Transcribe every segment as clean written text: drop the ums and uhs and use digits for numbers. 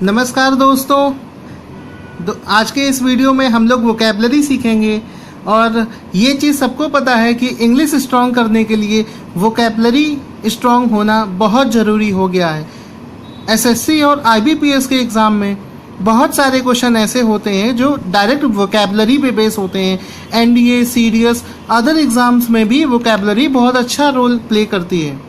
नमस्कार दोस्तों। आज के इस वीडियो में हम लोग वोकैबलरी सीखेंगे और ये चीज़ सबको पता है कि इंग्लिश स्ट्रॉन्ग करने के लिए वोकैबलरी स्ट्रॉन्ग होना बहुत ज़रूरी हो गया है। एसएससी और आईबीपीएस के एग्ज़ाम में बहुत सारे क्वेश्चन ऐसे होते हैं जो डायरेक्ट वोकैबलरी पे बेस होते हैं। एनडीए, सीडीएस, अदर एग्ज़ाम्स में भी वोकैबलरी बहुत अच्छा रोल प्ले करती है।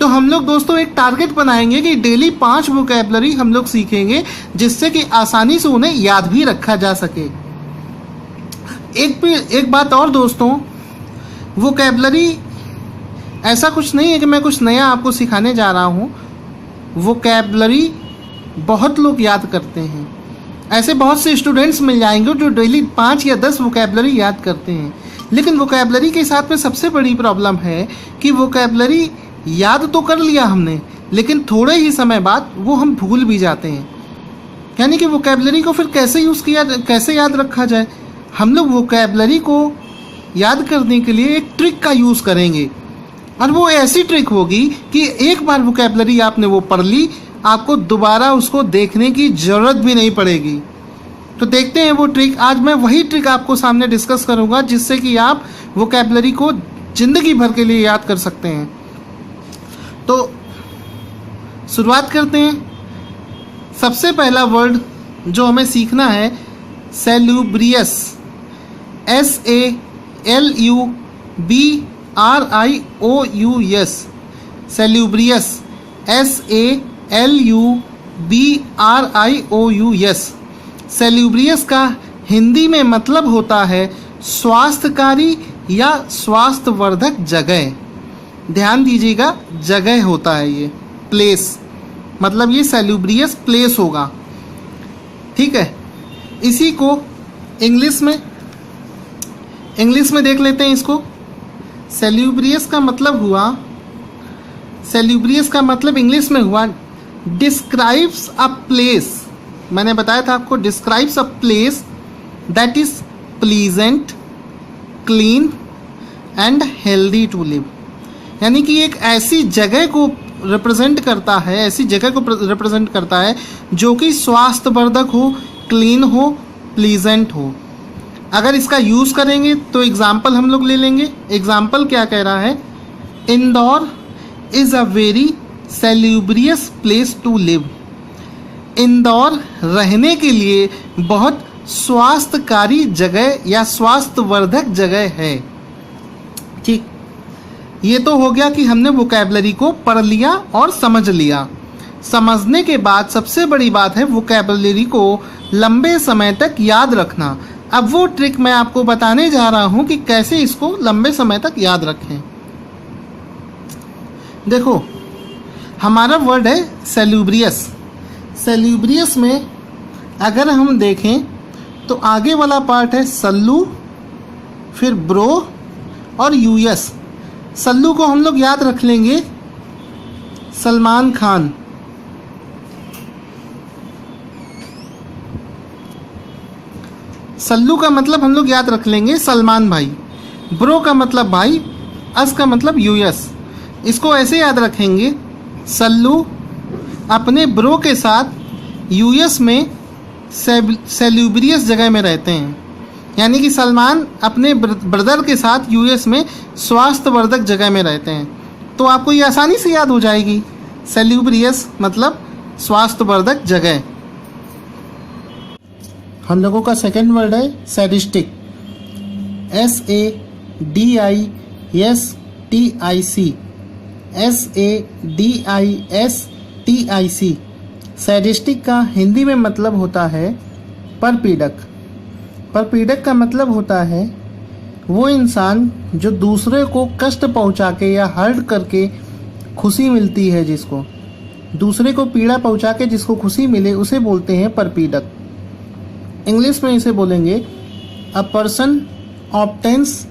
तो हम लोग दोस्तों एक टारगेट बनाएंगे कि डेली 5 वोकैबलरी हम लोग सीखेंगे, जिससे कि आसानी से उन्हें याद भी रखा जा सके। एक बात और दोस्तों, वोकैबलरी ऐसा कुछ नहीं है कि मैं कुछ नया आपको सिखाने जा रहा हूँ। वोकैबलरी बहुत लोग याद करते हैं। ऐसे बहुत से स्टूडेंट्स मिल जाएंगे जो डेली 5 या 10 वोकैबलरी याद करते हैं, लेकिन वोकैबलरी के साथ में सबसे बड़ी प्रॉब्लम है कि वोकैबलरी याद तो कर लिया हमने, लेकिन थोड़े ही समय बाद वो हम भूल भी जाते हैं। यानी कि वोकैबलरी को फिर कैसे याद रखा जाए। हम लोग वोकैबलरी को याद करने के लिए एक ट्रिक का यूज़ करेंगे, और वो ऐसी ट्रिक होगी कि एक बार वोकैबलरी आपने वो पढ़ ली, आपको दोबारा उसको देखने की ज़रूरत भी नहीं पड़ेगी। तो देखते हैं वो ट्रिक। आज मैं वही ट्रिक आपको सामने डिस्कस करूँगा, जिससे कि आप वोकैबलरी को ज़िंदगी भर के लिए याद कर सकते हैं। तो शुरुआत करते हैं। सबसे पहला वर्ड जो हमें सीखना है, सैल्यूब्रियस। SALUBRIOUS, सैल्यूब्रियस। SALUBRIOUS। सैल्यूब्रियस का हिंदी में मतलब होता है स्वास्थ्यकारी या स्वास्थ्यवर्धक जगह। ध्यान दीजिएगा, जगह होता है ये, प्लेस, मतलब ये सैल्यूब्रियस प्लेस होगा। ठीक है, इसी को इंग्लिश में देख लेते हैं। इसको सैल्यूब्रियस का मतलब इंग्लिश में हुआ डिस्क्राइब्स अ प्लेस। मैंने बताया था आपको, describes a place that is pleasant, clean and healthy to live. यानी कि एक ऐसी जगह को रिप्रेजेंट करता है जो कि स्वास्थ्यवर्धक हो, क्लीन हो, प्लीजेंट हो। अगर इसका यूज़ करेंगे तो एग्जाम्पल हम लोग ले लेंगे। एग्जाम्पल क्या कह रहा है, Indore is a very salubrious place to live. Indore रहने के लिए बहुत स्वास्थ्यकारी जगह या स्वास्थ्यवर्धक जगह है। ठीक, ये तो हो गया कि हमने वोकैबलरी को पढ़ लिया और समझ लिया। समझने के बाद सबसे बड़ी बात है वोकैबलरी को लंबे समय तक याद रखना। अब वो ट्रिक मैं आपको बताने जा रहा हूँ कि कैसे इसको लंबे समय तक याद रखें। देखो, हमारा वर्ड है सैल्यूब्रियस। सैल्यूब्रियस में अगर हम देखें तो आगे वाला पार्ट है सल्लू, फिर ब्रो और यूएस। सल्लू को हम लोग याद रख लेंगे सलमान खान। सल्लू का मतलब हम लोग याद रख लेंगे सलमान भाई। ब्रो का मतलब भाई, अस का मतलब यूएस। इसको ऐसे याद रखेंगे, सल्लू अपने ब्रो के साथ यूएस में सैल्यूब्रियस जगह में रहते हैं। यानी कि सलमान अपने ब्रदर के साथ यूएस में स्वास्थ्यवर्धक जगह में रहते हैं। तो आपको ये आसानी से याद हो जाएगी, सैल्यूब्रियस मतलब स्वास्थ्यवर्धक जगह। हम लोगों का सेकंड वर्ड है सैडिस्टिक। SADISTIC। सैडिस्टिक का हिंदी में मतलब होता है परपीड़क। परपीड़क का मतलब होता है वो इंसान जो दूसरे को कष्ट पहुंचा के या हर्ट करके खुशी मिलती है, जिसको दूसरे को पीड़ा पहुंचा के जिसको खुशी मिले, उसे बोलते हैं परपीड़क। इंग्लिश में इसे बोलेंगे a person obtains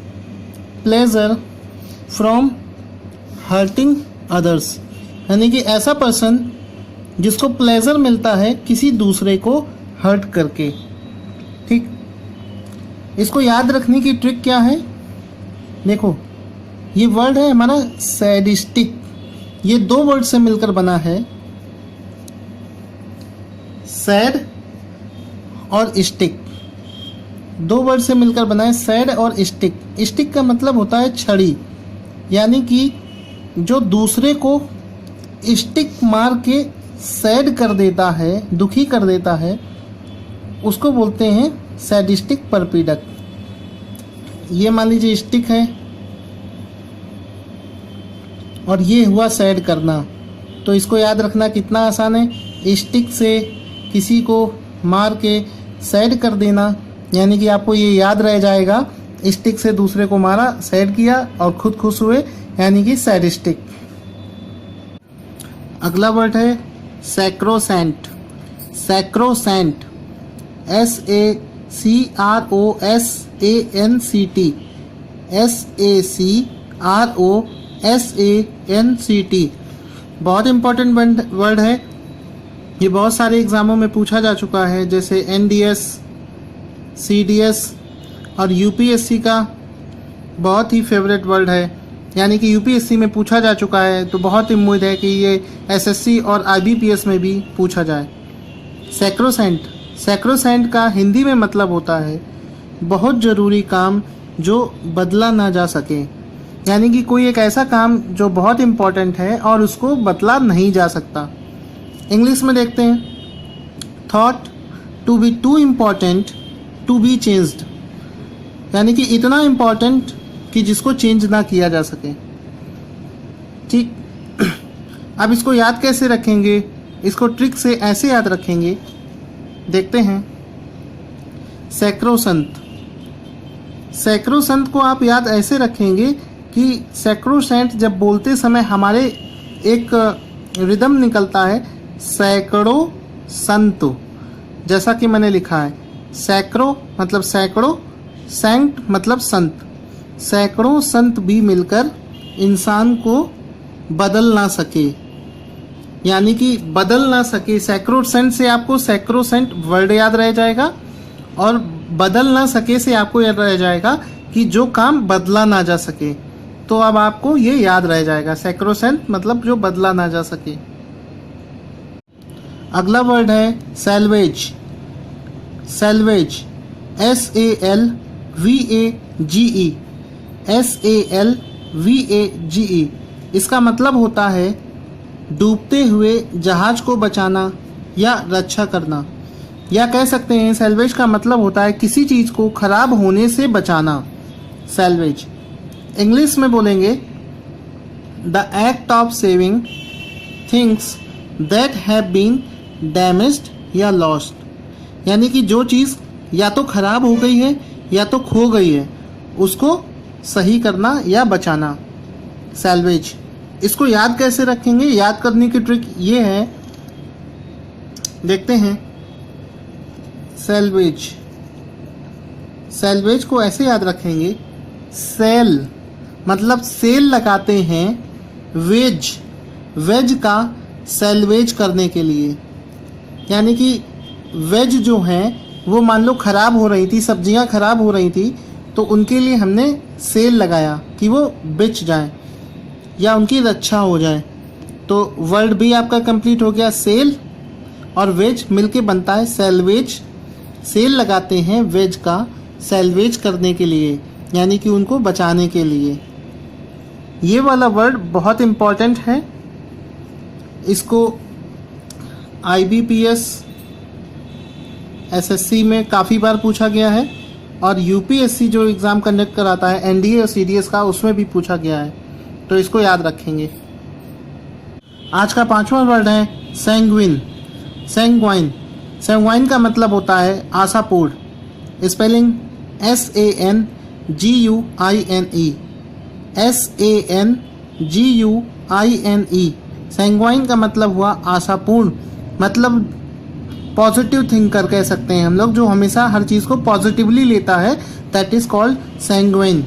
pleasure from hurting others. यानी कि ऐसा पर्सन जिसको प्लेजर मिलता है किसी दूसरे को हर्ट करके। ठीक, इसको याद रखने की ट्रिक क्या है, देखो ये वर्ड है हमारा सैडिस्टिक। ये 2 वर्ड से मिलकर बना है, सैड और स्टिक, दो वर्ड से मिलकर बना है सैड और स्टिक। स्टिक का मतलब होता है छड़ी, यानी कि जो दूसरे को स्टिक मार के सैड कर देता है, दुखी कर देता है, उसको बोलते हैं सैडिस्टिक परपीडक। ये मान लीजिए स्टिक है और ये हुआ सैड करना, तो इसको याद रखना कितना आसान है। स्टिक से किसी को मार के सैड कर देना, यानी कि आपको ये याद रह जाएगा, स्टिक से दूसरे को मारा, सैड किया और खुद खुश हुए, यानी कि सैडिस्टिक। अगला वर्ड है सैक्रोसेंट। Sacrosanct, SACROSANCT, SACROSANCT। बहुत इंपॉर्टेंट वर्ड है, ये बहुत सारे एग्ज़ामों में पूछा जा चुका है, जैसे NDS, CDS और UPSC का बहुत ही फेवरेट वर्ड है, यानी कि UPSC में पूछा जा चुका है, तो बहुत उम्मीद है कि ये SSC और IBPS में भी पूछा जाए। सैक्रोसेंट, सैक्रोसेंट का हिंदी में मतलब होता है बहुत ज़रूरी काम जो बदला ना जा सके, यानी कि कोई एक ऐसा काम जो बहुत इम्पोर्टेंट है और उसको बदला नहीं जा सकता। इंग्लिश में देखते हैं, thought to be too important to be changed, यानी कि इतना इम्पॉर्टेंट कि जिसको चेंज ना किया जा सके। ठीक, अब इसको याद कैसे रखेंगे, इसको ट्रिक से ऐसे याद रखेंगे, देखते हैं। सैक्रोसंत, सैक्रोसंत को आप याद ऐसे रखेंगे कि सैक्रोसेंट जब बोलते समय हमारे एक रिदम निकलता है, सैकड़ों संत, जैसा कि मैंने लिखा है, सैकड़ों मतलब सैकड़ों, सेंट मतलब संत। सैकड़ों संत भी मिलकर इंसान को बदल ना सके, यानी कि बदल ना सके। सैक्रोसेंट से आपको सैक्रोसेंट वर्ड याद रह जाएगा और बदल ना सके से आपको याद रह जाएगा कि जो काम बदला ना जा सके। तो अब आपको ये याद रह जाएगा, सैक्रोसेंट मतलब जो बदला ना जा सके। अगला वर्ड है सैल्वेज। Salvage, SALVAGE, SALVAGE। इसका मतलब होता है डूबते हुए जहाज को बचाना या रक्षा करना, या कह सकते हैं सैल्वेज का मतलब होता है किसी चीज़ को खराब होने से बचाना। सैल्वेज इंग्लिश में बोलेंगे the act of saving things that have been damaged या लॉस्ट, यानी कि जो चीज़ या तो खराब हो गई है या तो खो गई है, उसको सही करना या बचाना। सैल्वेज, इसको याद कैसे रखेंगे, याद करने की ट्रिक ये है, देखते हैं। सैल्वेज, सैल्वेज को ऐसे याद रखेंगे, सेल मतलब सेल लगाते हैं, वेज, वेज का सैल्वेज करने के लिए, यानी कि वेज जो हैं वो मान लो ख़राब हो रही थी, सब्जियां ख़राब हो रही थी, तो उनके लिए हमने सेल लगाया कि वो बिच जाएं या उनकी रक्षा हो जाए। तो वर्ड भी आपका कंप्लीट हो गया, सेल और वेज मिलके बनता है सैल्वेज। सेल लगाते हैं वेज का सैल्वेज करने के लिए, यानी कि उनको बचाने के लिए। ये वाला वर्ड बहुत इम्पॉर्टेंट है, इसको IBPS SSC में काफ़ी बार पूछा गया है और UPSC जो एग्ज़ाम कंडक्ट कराता है NDA और CDS का, उसमें भी पूछा गया है, तो इसको याद रखेंगे। आज का 5वां वर्ड है सैंग्विन। सैंग्वाइन, सैंग्वाइन का मतलब होता है आशापूर्ण। Spelling SANGUINE, SANGUINE। सैंग्वाइन का मतलब हुआ आशापूर्ण, मतलब पॉजिटिव थिंकर कह सकते हैं हम लोग, जो हमेशा हर चीज़ को पॉजिटिवली लेता है, that is called sanguine.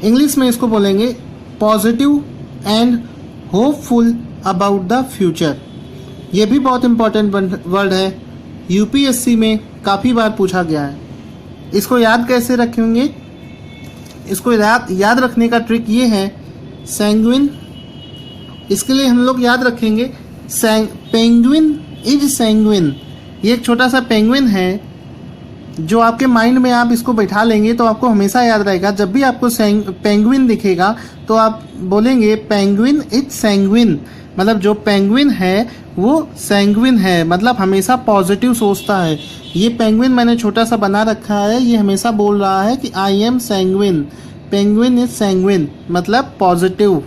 English में इसको बोलेंगे positive and hopeful about the future. ये भी बहुत इंपॉर्टेंट वर्ड है, UPSC में काफ़ी बार पूछा गया है। इसको याद कैसे रखेंगे, इसको याद रखने का ट्रिक ये है, सैंग्विन, इसके लिए हम लोग याद रखेंगे पेंगुइन इज सैंग्विन, ये एक छोटा सा पेंगुइन है जो आपके माइंड में आप इसको बैठा लेंगे तो आपको हमेशा याद रहेगा। जब भी आपको पेंगुइन दिखेगा तो आप बोलेंगे पेंगुइन इज सैंग्विन, मतलब जो पेंगुइन है वो सैंग्विन है, मतलब हमेशा पॉजिटिव सोचता है। ये पेंगुइन मैंने छोटा सा बना रखा है, ये हमेशा बोल रहा है कि I am sanguine, penguin is sanguine, मतलब पॉजिटिव।